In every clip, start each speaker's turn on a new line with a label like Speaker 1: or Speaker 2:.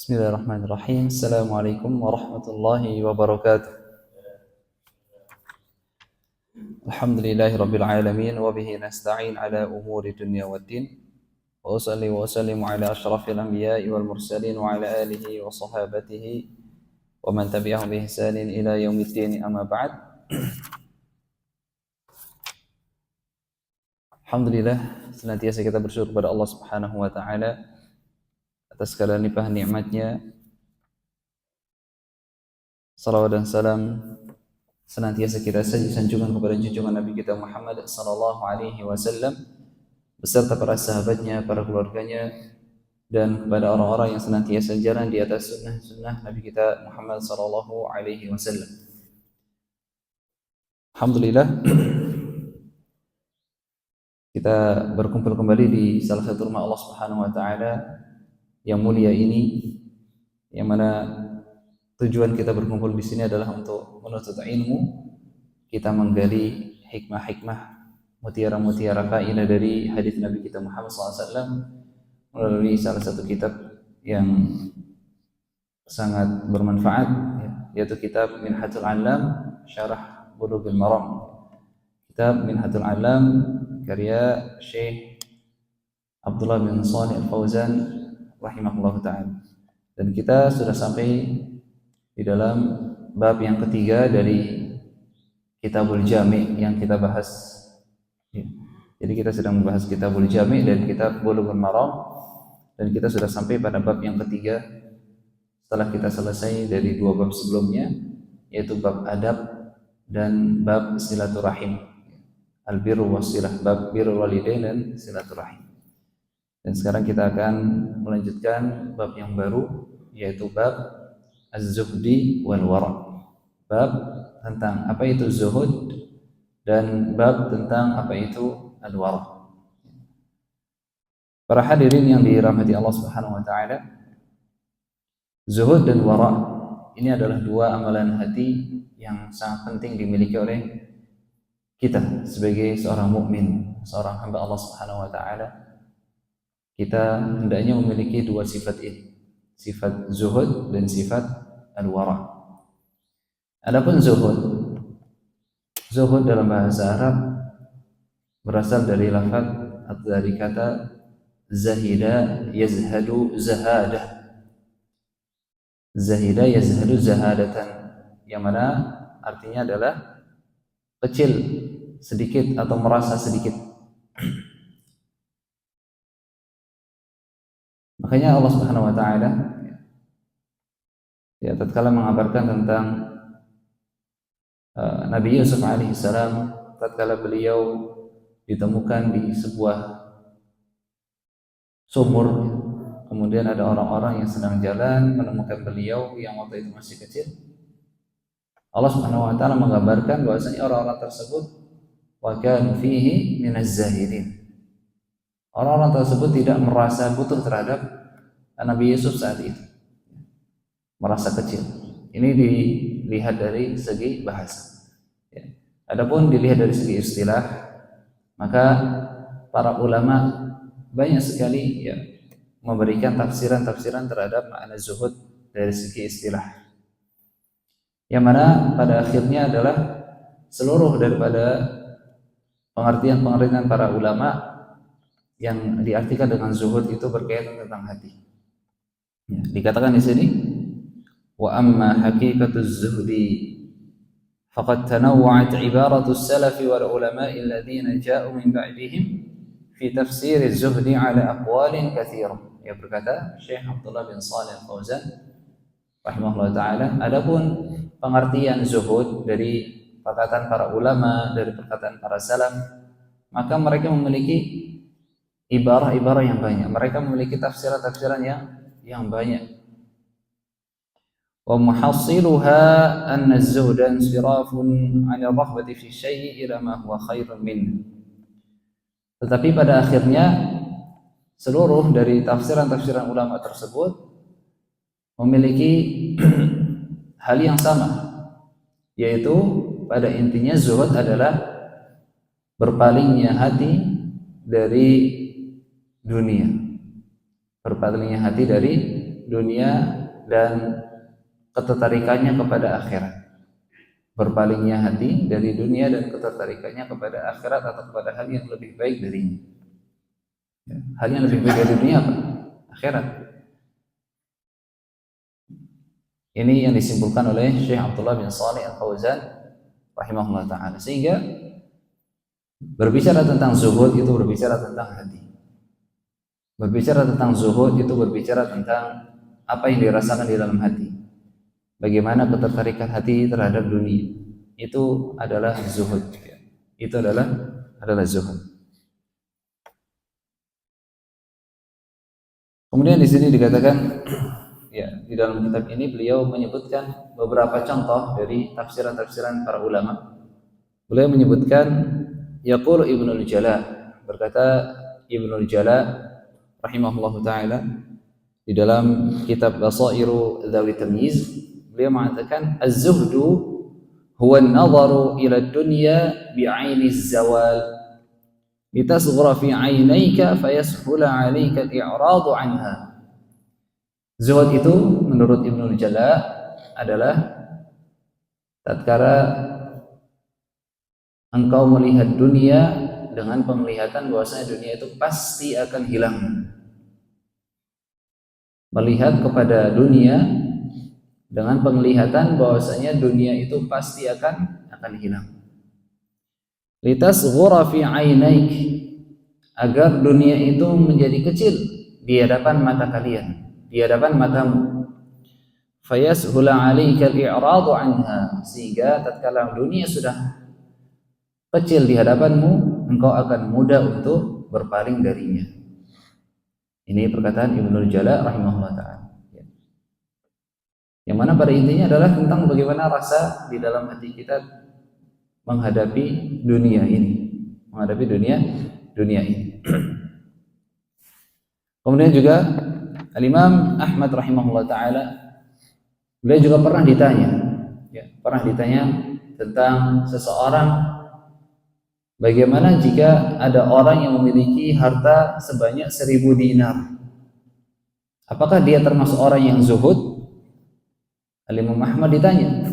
Speaker 1: Bismillahirrahmanirrahim. Assalamualaikum warahmatullahi wabarakatuh. Alhamdulillahi rabbil alamin wa bihi nasta'in ala umuri dunya waddin. Wa usalli wa usallimu ala asyrafil anbiya'i wal mursalin wa ala alihi wa sahabatihi wa man tabi'ahum bi ihsanin ila yaumiddin, amma ba'd. Alhamdulillah, senantiasa kita bersyukur kepada Allah Subhanahu wa taala atas segala limpahan nikmatnya. Salawat dan salam senantiasa kita sanjungan kepada junjungan Nabi kita Muhammad sallallahu alaihi wasallam beserta para sahabatnya, para keluarganya, dan kepada orang-orang yang senantiasa jalan di atas sunnah Nabi kita Muhammad sallallahu alaihi wasallam. Alhamdulillah, kita berkumpul kembali di salah satu rumah Allah Subhanahu wa taala yang mulia ini, yang mana tujuan kita berkumpul di sini adalah untuk menuntut ilmu, kita menggali hikmah-hikmah, mutiara-mutiara faedah dari hadis Nabi kita Muhammad SAW melalui salah satu kitab yang sangat bermanfaat, yaitu kitab Minhatul Alam Syarah Bulughul Maram. Kitab Minhatul Alam karya Syekh Abdullah bin Shalih Al-Fauzan rahimahullah ta'ala. Dan kita sudah sampai di dalam bab yang ketiga dari Kitabul Jami' yang kita bahas. Jadi kita sedang membahas Kitabul Jami' dan Kitab Bulughul Maram, dan kita sudah sampai pada bab yang ketiga setelah kita selesai dari dua bab sebelumnya, yaitu bab adab dan bab silaturahim, al-birru wasilah, bab birrul walidain dan silaturahim. Dan sekarang kita akan melanjutkan bab yang baru, yaitu bab az-zuhdi wal wara'. Bab tentang apa itu zuhud dan bab tentang apa itu al-wara'. Para hadirin yang dirahmati Allah Subhanahu wa taala, zuhud dan wara' ini adalah dua amalan hati yang sangat penting dimiliki oleh kita sebagai seorang mukmin, seorang hamba Allah Subhanahu wa taala. Kita hendaknya memiliki dua sifat ini, sifat zuhud dan sifat al-wara'. Adapun zuhud dalam bahasa Arab berasal dari lafaz atau dari kata zahida yazhadu zahadah. Zahida yazhadu zahadatan, yang mana artinya adalah kecil, sedikit, atau merasa sedikit. Makanya Allah Subhanahu wa taala ya tatkala mengabarkan tentang Nabi Yusuf alaihi salam tatkala beliau ditemukan di sebuah sumur, kemudian ada orang-orang yang sedang jalan menemukan beliau yang waktu itu masih kecil. Allah Subhanahu wa taala menggambarkan bahwasanya orang-orang tersebut wa kanu fihi minaz zahidin. Orang-orang tersebut tidak merasa butuh terhadap Nabi Yusuf saat itu, merasa kecil. Ini dilihat dari segi bahasa. Adapun dilihat dari segi istilah, maka para ulama banyak sekali memberikan tafsiran-tafsiran terhadap makna zuhud dari segi istilah, yang mana pada akhirnya adalah seluruh daripada pengertian-pengertian para ulama yang diartikan dengan zuhud itu berkaitan tentang hati. Dikatakan di sini, wa amma haqiqatuz zuhdi faqad tanawwa'at ibaratus salaf wal ulama'i alladhina ja'u min ba'dihim fi tafsir az-zuhdi ala aqwalin katsirah. Ya, berkata Syekh Abdullah bin Shalih Al-Fauzan rahimahullah taala, adapun pengertian zuhud dari perkataan para ulama, dari perkataan para salaf, maka mereka memiliki ibarah-ibarah yang banyak, mereka memiliki tafsiran-tafsiran yang banyak. Wa muhassiluha anna az-zuhda insirafun 'an ar-rahbati fi syai'i ila ma huwa khairun min. Tetapi pada akhirnya seluruh dari tafsiran-tafsiran ulama tersebut memiliki hal yang sama, yaitu pada intinya zuhud adalah berpalingnya hati dari dunia, berpalingnya hati dari dunia dan ketertarikannya kepada akhirat. Berpalingnya hati dari dunia dan ketertarikannya kepada akhirat atau kepada hal yang lebih baik darinya. Hal yang lebih baik dari dunia apa? Akhirat. Ini yang disimpulkan oleh Syekh Abdullah bin Shalih Al-Fauzan rahimahullah ta'ala. Sehingga berbicara tentang zuhud itu berbicara tentang hati. Berbicara tentang zuhud itu berbicara tentang apa yang dirasakan di dalam hati. Bagaimana ketertarikan hati terhadap dunia. Itu adalah zuhud. Itu adalah zuhud. Kemudian di sini dikatakan, ya, di dalam kitab ini beliau menyebutkan beberapa contoh dari tafsiran-tafsiran para ulama. Beliau menyebutkan yaqul Ibnul Jala, berkata Ibnul Jala rahimahullahu taala di dalam kitab Basairu Dzawi Tamyiz, beliau mengatakan az-zuhdu huwa an-nadharu ila ad-dunya bi'aini az-zawal litasghura fi 'ainayka fayashula 'alayka al-i'radu 'anha. Zuhud itu menurut Ibnul Jala adalah tatkala engkau melihat dunia dengan penglihatan bahwasanya dunia itu pasti akan hilang. Melihat kepada dunia dengan penglihatan bahwasanya dunia itu pasti akan hilang. Litasghura fi 'ainaik, agar dunia itu menjadi kecil di hadapan mata kalian, di hadapan matamu. Fayashula 'alaika al-i'radu 'anha, sehingga tatkala dunia sudah kecil di hadapanmu, engkau akan mudah untuk berpaling darinya. Ini perkataan Ibnul Jala rahimahullah ta'ala. Yang mana pada intinya adalah tentang bagaimana rasa di dalam hati kita menghadapi dunia ini, dunia ini. Kemudian juga Al-Imam Ahmad rahimahullah ta'ala, beliau juga pernah ditanya tentang seseorang, bagaimana jika ada orang yang memiliki harta sebanyak 1000 dinar, apakah dia termasuk orang yang zuhud? Al-Imam Ahmad ditanya,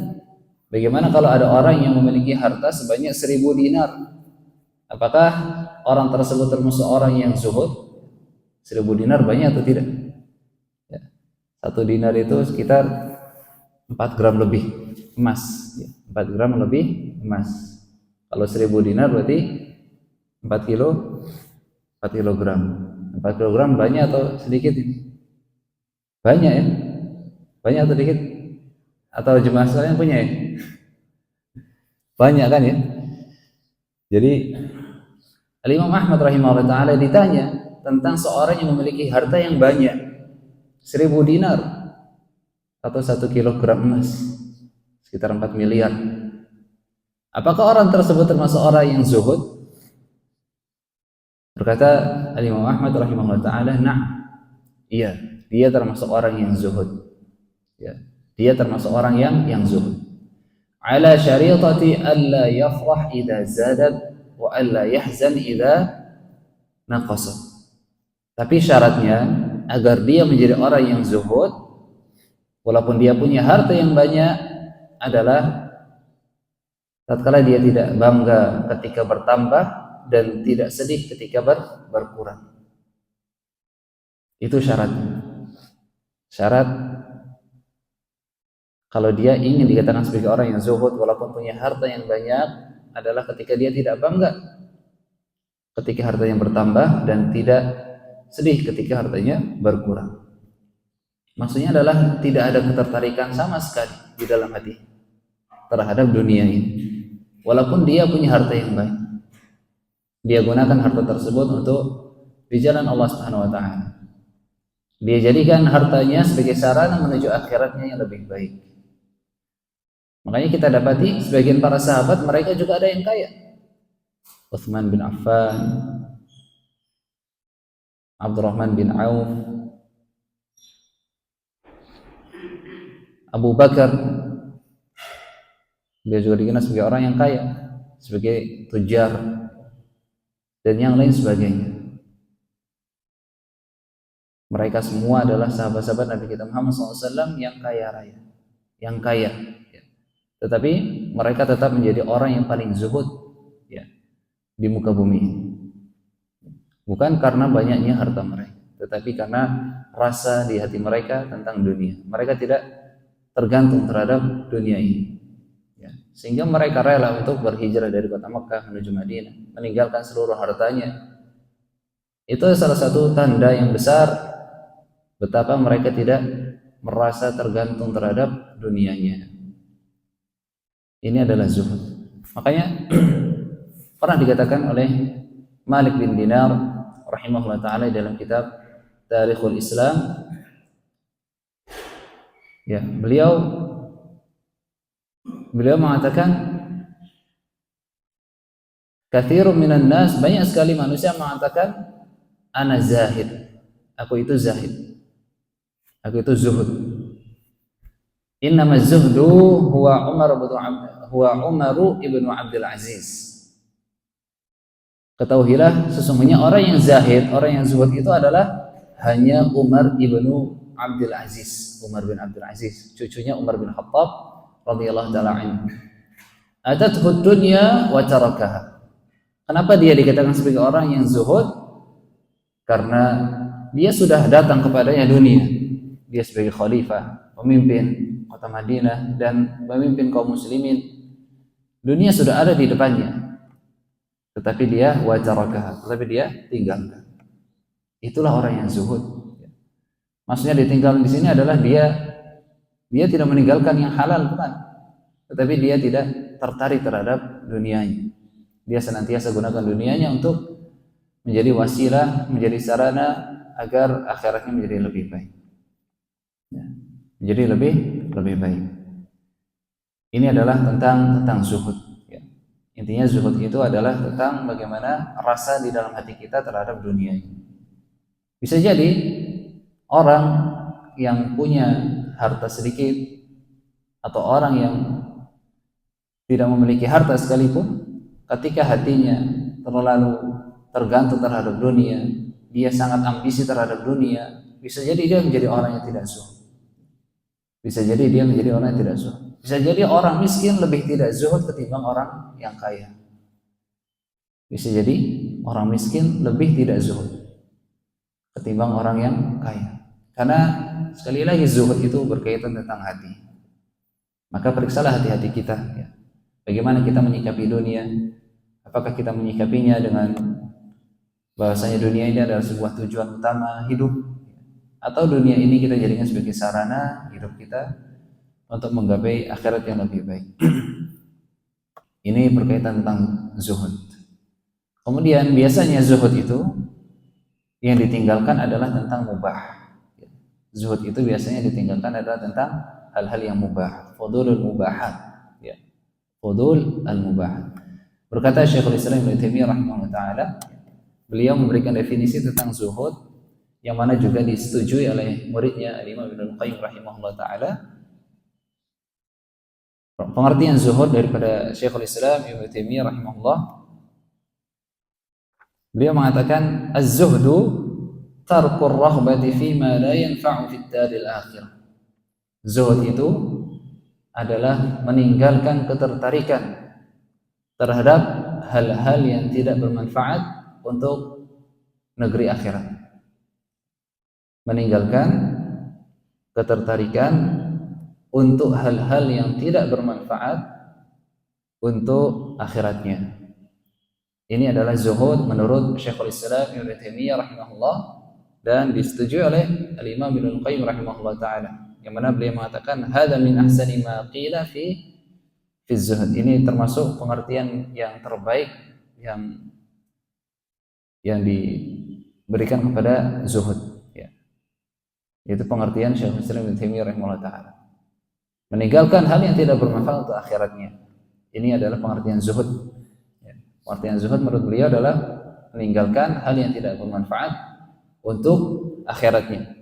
Speaker 1: bagaimana kalau ada orang yang memiliki harta sebanyak 1000 dinar, apakah orang tersebut termasuk orang yang zuhud? 1000 dinar banyak atau tidak? Ya. 1 dinar itu sekitar 4 gram lebih emas, 4 gram lebih emas. Kalau 1000 dinar berarti 4 kilogram. 4 kilogram banyak atau sedikit ini? Banyak ya? Banyak atau sedikit? Atau jemaah sekalian punya ya? Banyak kan ya? Jadi Al-Imam Ahmad rahimahullah ta'ala ditanya tentang seorang yang memiliki harta yang banyak, 1000 dinar atau 1 kilogram emas, sekitar 4 miliar. Apakah orang tersebut termasuk orang yang zuhud? Berkata Al-Imam Ahmad rahimahullah ta'ala, nah, iya, dia termasuk orang yang zuhud. Ya, dia termasuk orang yang zuhud. Ala syaritati alla yafrah idza zadat wa alla yahzan idza naqasat. Tapi syaratnya agar dia menjadi orang yang zuhud, walaupun dia punya harta yang banyak, adalah tatkala dia tidak bangga ketika bertambah dan tidak sedih ketika berkurang. Itu syaratnya. Syarat kalau dia ingin dikatakan sebagai orang yang zuhud walaupun punya harta yang banyak adalah ketika dia tidak bangga ketika hartanya bertambah dan tidak sedih ketika hartanya berkurang. Maksudnya adalah tidak ada ketertarikan sama sekali di dalam hati terhadap dunia ini. Walaupun dia punya harta yang banyak, dia gunakan harta tersebut untuk di jalan Allah Subhanahu wa taala. Dia jadikan hartanya sebagai sarana menuju akhiratnya yang lebih baik. Makanya kita dapati sebagian para sahabat mereka juga ada yang kaya. Utsman bin Affan, Abdurrahman bin Auf, Abu Bakar, dia juga dikenal sebagai orang yang kaya, sebagai tujar dan yang lain sebagainya. Mereka semua adalah sahabat-sahabat Nabi kita Muhammad SAW yang kaya raya, yang kaya. Ya. Tetapi mereka tetap menjadi orang yang paling zuhud ya, di muka bumi ini. Bukan karena banyaknya harta mereka, tetapi karena rasa di hati mereka tentang dunia. Mereka tidak tergantung terhadap dunia ini. Ya. Sehingga mereka rela untuk berhijrah dari kota Makkah menuju Madinah, meninggalkan seluruh hartanya. Itu salah satu tanda yang besar betapa mereka tidak merasa tergantung terhadap dunianya. Ini adalah zuhud. Makanya pernah dikatakan oleh Malik bin Dinar rahimahullah ta'ala dalam kitab Tarikhul Islam, ya, beliau mengatakan, katsirun minan nas, banyak sekali manusia mengatakan ana zahid, aku itu zahid, aku itu zuhud. Innama zuhdu huwa Umar ibnu Abdul Aziz. Ketahuilah sesungguhnya orang yang zahid, orang yang zuhud itu adalah hanya Umar ibnu Abdul Aziz, Umar bin Abdul Aziz, cucunya Umar bin Khattab radhiyallahu taala anhu. Atathu dunya wa tarakaha. Kenapa dia dikatakan sebagai orang yang zuhud? Karena dia sudah datang kepadanya dunia. Dia sebagai khalifah, pemimpin kota Madinah dan pemimpin kaum muslimin. Dunia sudah ada di depannya. Tetapi dia wajarakaha, tetapi dia tinggalkan. Itulah orang yang zuhud. Maksudnya ditinggalkan di sini adalah dia tidak meninggalkan yang halal, bukan. Tetapi dia tidak tertarik terhadap dunianya. Dia senantiasa gunakan dunianya untuk menjadi wasilah, menjadi sarana agar akhiratnya menjadi lebih baik. Ya, menjadi lebih baik. Ini adalah tentang zuhud. Intinya zuhud itu adalah tentang bagaimana rasa di dalam hati kita terhadap dunia ini. Bisa jadi orang yang punya harta sedikit atau orang yang tidak memiliki harta sekalipun, ketika hatinya terlalu tergantung terhadap dunia, dia sangat ambisi terhadap dunia, bisa jadi dia menjadi orang yang tidak zuhud. Bisa jadi dia menjadi orang yang tidak zuhud. Bisa jadi orang miskin lebih tidak zuhud ketimbang orang yang kaya. Bisa jadi orang miskin lebih tidak zuhud ketimbang orang yang kaya. Karena sekali lagi zuhud itu berkaitan tentang hati. Maka periksalah hati-hati kita. Ya. Bagaimana kita menyikapi dunia? Apakah kita menyikapinya dengan bahwasanya dunia ini adalah sebuah tujuan utama hidup, atau dunia ini kita jadikan sebagai sarana hidup kita untuk menggapai akhirat yang lebih baik. Ini berkaitan tentang zuhud. Kemudian biasanya zuhud itu yang ditinggalkan adalah tentang mubah. Zuhud itu biasanya ditinggalkan adalah tentang hal-hal yang mubah, fudulul mubahat. Ya. Fudul al-mubahat. Berkata Syekhul Islam Ibnu Taimiyah rahimahullah taala, beliau memberikan definisi tentang zuhud yang mana juga disetujui oleh muridnya Imam Ibnu Qayyim rahimahullah taala. Pengertian zuhud daripada Syekhul Islam Ibnu Taimiyah rahimahullah, beliau mengatakan az-zuhdu tarkur rahbati fima la yanfa'u fid daril akhirah. Zuhud itu adalah meninggalkan ketertarikan terhadap hal-hal yang tidak bermanfaat untuk negeri akhirat. Meninggalkan ketertarikan untuk hal-hal yang tidak bermanfaat untuk akhiratnya. Ini adalah zuhud menurut Syekhul Islam Ibnu Taimiyah rahimahullah dan disetujui oleh Al-Imam Ibnu Qayyim rahimahullah taala, yang mana beliau mengatakan hadza min ahsani ma qila fi zuhud. Ini termasuk pengertian yang terbaik yang diberikan kepada zuhud, ya. Yaitu pengertian Syekhul Islam Ibnu Taimiyah rahimahullah taala. Meninggalkan hal yang tidak bermanfaat untuk akhiratnya. Ini adalah pengertian zuhud. Ya. Pengertian zuhud menurut beliau adalah meninggalkan hal yang tidak bermanfaat untuk akhiratnya.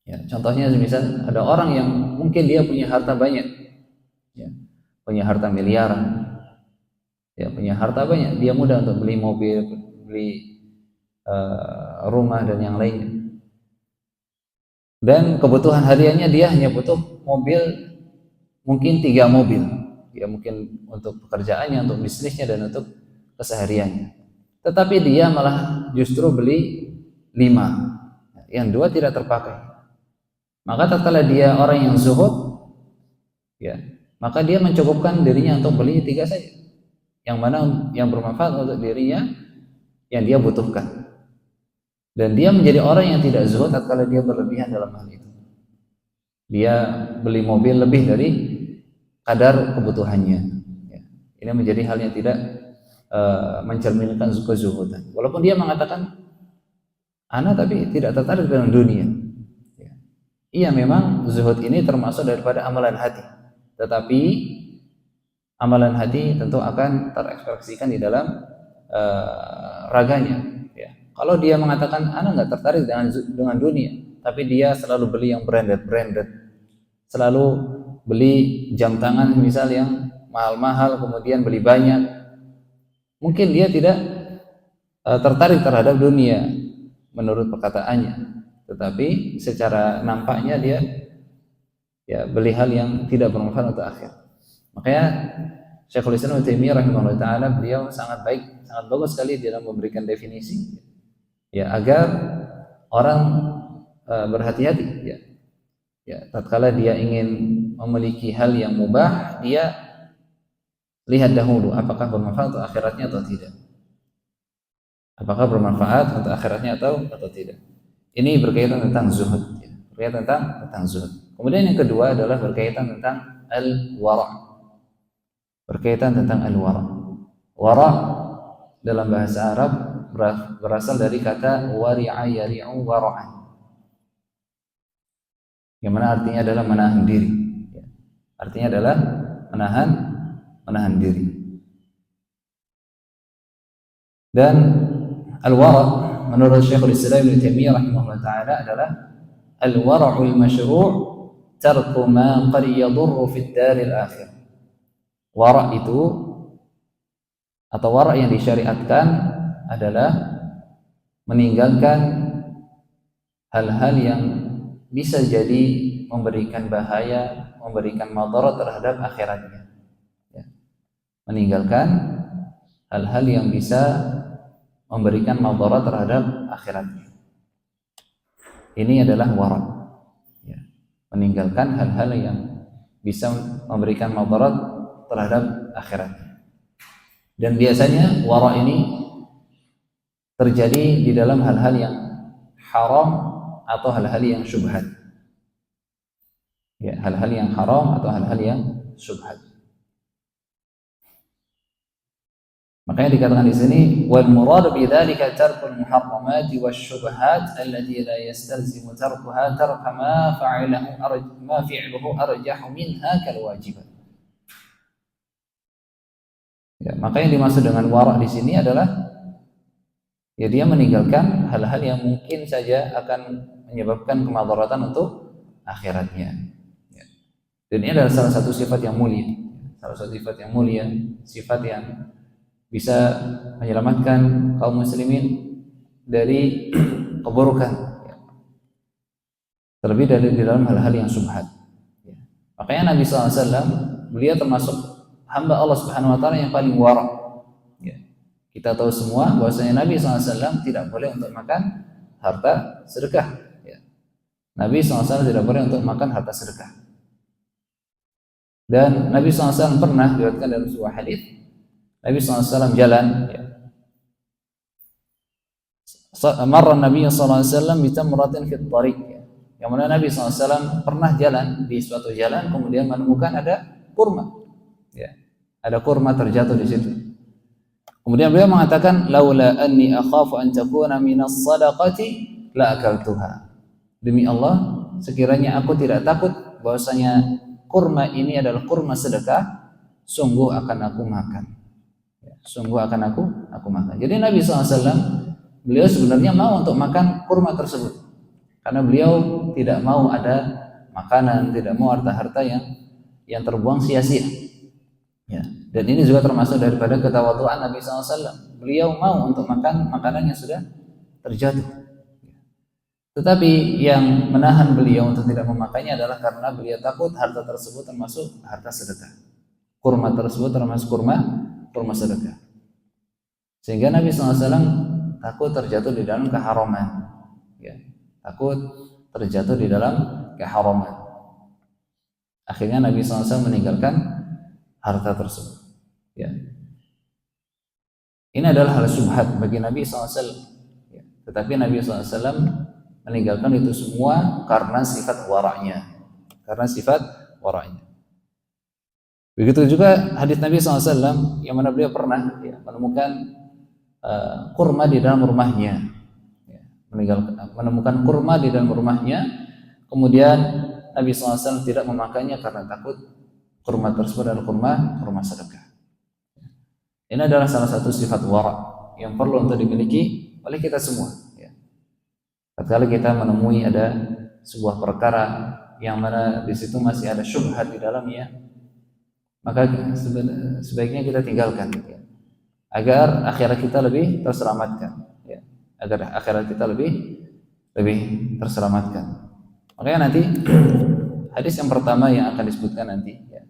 Speaker 1: Ya. Contohnya misal ada orang yang mungkin dia punya harta banyak, ya. Punya harta miliaran, ya, punya harta banyak. Dia mudah untuk beli mobil, beli rumah dan yang lainnya. Dan kebutuhan hariannya dia hanya butuh mobil, mungkin 3 mobil, ya mungkin untuk pekerjaannya, untuk bisnisnya, dan untuk kesehariannya. Tetapi dia malah justru beli 5, yang 2 tidak terpakai. Maka tatkala dia orang yang zuhud, ya, maka dia mencukupkan dirinya untuk beli 3 saja, yang mana yang bermanfaat untuk dirinya, yang dia butuhkan. Dan dia menjadi orang yang tidak zuhud tatkala dia berlebihan dalam hal itu. Dia beli mobil lebih dari kadar kebutuhannya. Ya. Ini menjadi hal yang tidak mencerminkan kezuhudan. Walaupun dia mengatakan, ana tapi tidak tertarik dengan dunia. Ya. Iya, memang zuhud ini termasuk daripada amalan hati. Tetapi amalan hati tentu akan terekspresikan di dalam raganya. Kalau dia mengatakan ana nggak tertarik dengan dunia, tapi dia selalu beli yang branded, selalu beli jam tangan misal yang mahal-mahal, kemudian beli banyak, mungkin dia tidak tertarik terhadap dunia menurut perkataannya, tetapi secara nampaknya dia ya beli hal yang tidak bermanfaat untuk akhir. Makanya Syekhul Islam Ibnu Taimiyah rahimahullah taala, beliau sangat baik, sangat bagus sekali dalam memberikan definisi, ya, agar orang berhati-hati, ya. Ya, tatkala dia ingin memiliki hal yang mubah, dia lihat dahulu apakah bermanfaat untuk akhiratnya atau tidak. Apakah bermanfaat untuk akhiratnya atau tidak. Ini berkaitan tentang zuhud, ya. Berkaitan tentang zuhud. Kemudian yang kedua adalah berkaitan tentang al-wara'. Berkaitan tentang al-wara'. Wara' dalam bahasa Arab berasal dari kata wari'a yari'u wara'an, yang mana artinya adalah menahan diri. Artinya adalah menahan diri. Dan al-wara' menurut Syekhul Islam Ibnu Taimiyah rahimahullah taala adalah al-wara'ul masyru' tarku ma qad yadurru fid daril akhir. Wara' itu atau wara' yang disyariatkan adalah meninggalkan hal-hal yang bisa jadi memberikan bahaya, memberikan madarat terhadap akhiratnya. Ya. Meninggalkan hal-hal yang bisa memberikan madarat terhadap akhiratnya. Ini adalah wara'. Ya. Meninggalkan hal-hal yang bisa memberikan madarat terhadap akhiratnya. Dan biasanya wara' ini terjadi di dalam hal-hal yang haram atau hal-hal yang syubhat. Ya, hal-hal yang haram atau hal-hal yang syubhat. Makanya dikatakan di sini wal murad bi dzalika tarkul muharramat wasyubhat allati la yastalzimu tarkuha tarka ma fi'luhu arjahu minha kal wajibat. Ya, maka yang dimaksud dengan wara' di sini adalah ya dia meninggalkan hal-hal yang mungkin saja akan menyebabkan kemadaratan untuk akhiratnya. Ya. Dan ini adalah salah satu sifat yang mulia, sifat yang bisa menyelamatkan kaum muslimin dari keburukan, ya. Terlebih dari di dalam hal-hal yang syubhat. Ya. Makanya Nabi SAW beliau termasuk hamba Allah Subhanahu Wa Taala yang paling wara'. Kita tahu semua bahwasanya Nabi SAW tidak boleh untuk makan harta sedekah. Ya. Nabi SAW tidak boleh untuk makan harta sedekah. Dan Nabi SAW pernah diriwayatkan dalam sebuah hadis, Nabi SAW jalan. Ya. Marra Nabi SAW bitamratin fit tariq. Yang mana Nabi SAW pernah jalan di suatu jalan, kemudian menemukan ada kurma. Ya. Ada kurma terjatuh di situ. Kemudian beliau mengatakan laula anni akhafu an takuna minas sadaqati la akaltuha. Demi Allah, sekiranya aku tidak takut bahwasanya kurma ini adalah kurma sedekah, sungguh akan aku makan. Sungguh akan aku makan. Jadi Nabi SAW beliau sebenarnya mau untuk makan kurma tersebut, karena beliau tidak mau ada makanan, tidak mau harta-harta yang terbuang sia-sia. Ya. Dan ini juga termasuk daripada ketawaduan Nabi SAW. Beliau mau untuk makan makanan yang sudah terjatuh. Tetapi yang menahan beliau untuk tidak memakainya adalah karena beliau takut harta tersebut termasuk harta sedekah. Kurma tersebut termasuk kurma sedekah. Sehingga Nabi SAW takut terjatuh di dalam keharaman. Ya, takut terjatuh di dalam keharaman. Akhirnya Nabi SAW meninggalkan harta tersebut. Ya. Ini adalah hal syubhat bagi Nabi SAW. Ya. Tetapi Nabi SAW meninggalkan itu semua karena sifat wara'nya. Karena sifat wara'nya. Begitu juga hadis Nabi SAW yang mana beliau pernah menemukan kurma di dalam rumahnya. Ya. Menemukan kurma di dalam rumahnya. Kemudian Nabi SAW tidak memakainya karena takut kurma tersebut adalah kurma sedekah. Ini adalah salah satu sifat wara' yang perlu untuk dimiliki oleh kita semua. Ya. Tatkala kita menemui ada sebuah perkara yang mana di situ masih ada syubhat di dalamnya, maka sebaiknya kita tinggalkan, ya, agar akhirat kita lebih terselamatkan. Ya. Agar akhirat kita lebih terselamatkan. Makanya nanti hadis yang pertama yang akan disebutkan nanti, ya,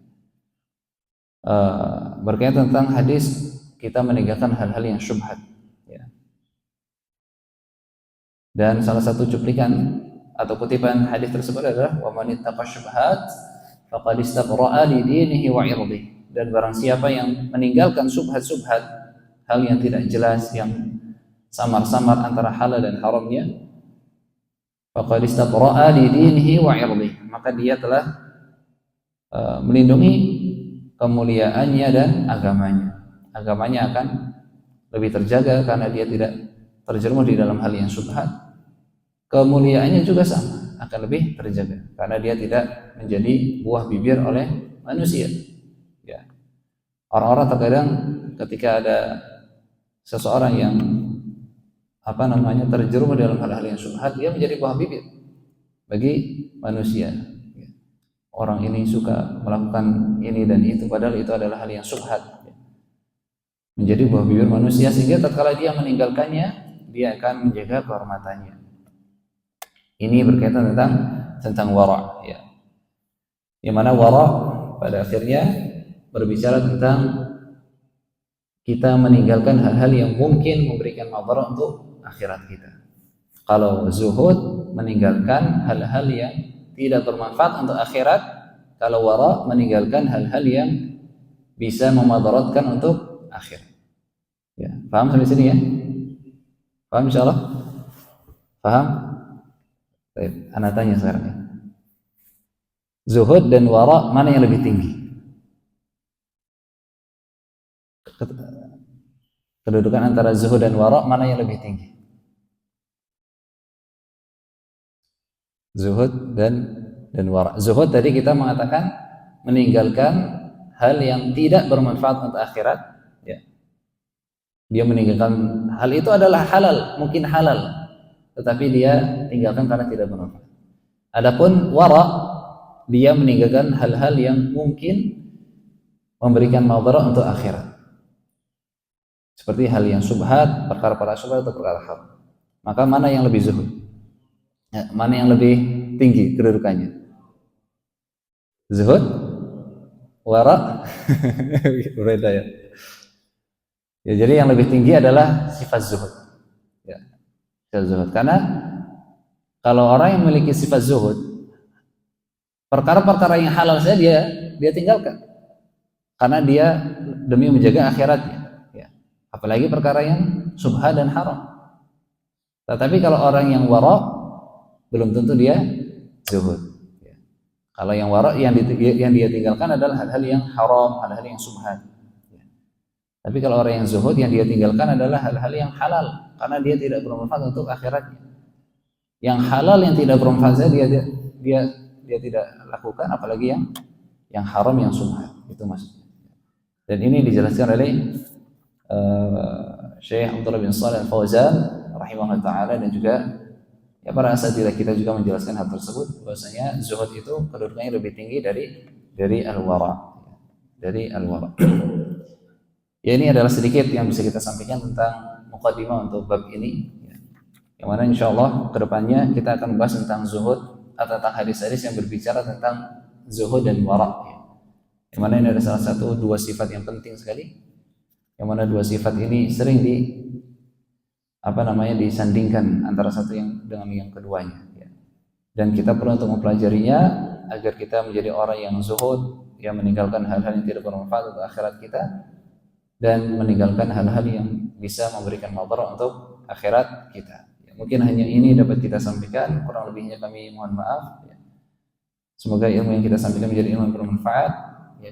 Speaker 1: berkaitan tentang hadis kita meninggalkan hal-hal yang syubhat, ya. Dan salah satu cuplikan atau kutipan hadis tersebut adalah wa man ittaqa syubhat faqad istabra'a li dinihi wa 'irdihi. Dan barang siapa yang meninggalkan syubhat-syubhat, hal yang tidak jelas, yang samar-samar antara halal dan haramnya, faqad istabra'a li dinihi wa 'irdihi, maka dia telah melindungi kemuliaannya dan agamanya. Agamanya akan lebih terjaga karena dia tidak terjerumus di dalam hal yang syubhat. Kemuliaannya juga sama, akan lebih terjaga karena dia tidak menjadi buah bibir oleh manusia. Ya. Orang-orang terkadang ketika ada seseorang yang terjerumus dalam hal-hal yang syubhat, dia menjadi buah bibir bagi manusia. Ya. Orang ini suka melakukan ini dan itu, padahal itu adalah hal yang syubhat. Menjadi buah bibir manusia, sehingga tatkala dia meninggalkannya, dia akan menjaga kehormatannya. Ini berkaitan tentang wara', ya. Yang mana wara' pada akhirnya berbicara tentang kita meninggalkan hal-hal yang mungkin memberikan madarat untuk akhirat kita. Kalau zuhud meninggalkan hal-hal yang tidak bermanfaat untuk akhirat, kalau wara' meninggalkan hal-hal yang bisa memadaratkan untuk akhirat. Ya, paham sampai sini ya? Paham insyaallah? Paham? Baik, ana tanya sekarang ya. Zuhud dan wara' mana yang lebih tinggi? Kedudukan antara zuhud dan wara' mana yang lebih tinggi? Zuhud dan wara'. Zuhud tadi kita mengatakan meninggalkan hal yang tidak bermanfaat untuk akhirat, ya. Dia meninggalkan hal itu adalah halal, mungkin halal, tetapi dia tinggalkan karena tidak bermanfaat. Adapun wara', dia meninggalkan hal-hal yang mungkin memberikan madarat untuk akhirat, seperti hal yang syubhat, perkara-perkara syubhat atau perkara haram. Maka mana yang lebih zuhud? Ya, mana yang lebih tinggi kedudukannya? Zuhud? Wara'? Berbeda ya. Ya, jadi yang lebih tinggi adalah sifat zuhud. Ya, sifat zuhud. Karena kalau orang yang memiliki sifat zuhud, perkara-perkara yang halal saja dia tinggalkan, karena dia demi menjaga akhiratnya. Ya. Apalagi perkara yang syubhat dan haram. Tetapi kalau orang yang wara', belum tentu dia zuhud. Ya. Kalau yang wara' yang dia tinggalkan adalah hal-hal yang haram, hal-hal yang syubhat. Tapi kalau orang yang zuhud, yang dia tinggalkan adalah hal-hal yang halal, karena dia tidak bermanfaat untuk akhiratnya. Yang halal yang tidak bermanfaat dia tidak lakukan, apalagi yang haram, yang syubhat. Itu maksudnya. Dan ini dijelaskan oleh Syekh Abdullah bin Shalih Al-Fauzan rahimahullah taala, dan juga ya para asatidzah kita juga menjelaskan hal tersebut, bahwasanya zuhud itu kedudukannya lebih tinggi dari al-wara', dari al-wara'. Ya, ini adalah sedikit yang bisa kita sampaikan tentang muqaddimah untuk bab ini, ya, Yang mana insya Allah kedepannya kita akan membahas tentang zuhud atau tentang hadis-hadis yang berbicara tentang zuhud dan wara. Yang mana ini ada salah satu dua sifat yang penting sekali. Yang mana dua sifat ini sering disandingkan antara satu yang dengan yang keduanya. Dan kita perlu untuk mempelajarinya agar kita menjadi orang yang zuhud, yang meninggalkan hal-hal yang tidak bermanfaat untuk akhirat kita dan meninggalkan hal-hal yang bisa memberikan madarat untuk akhirat kita. Mungkin hanya ini dapat kita sampaikan, kurang lebihnya kami mohon maaf. Semoga ilmu yang kita sampaikan menjadi ilmu yang bermanfaat.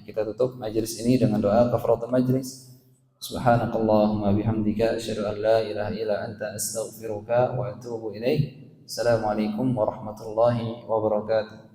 Speaker 1: Kita tutup majelis ini dengan doa kafaratul majlis. Subhanakallahumma bihamdika asyhadu an la ilaha illa anta astaghfiruka wa atubu ilaik. Assalamualaikum warahmatullahi wabarakatuh.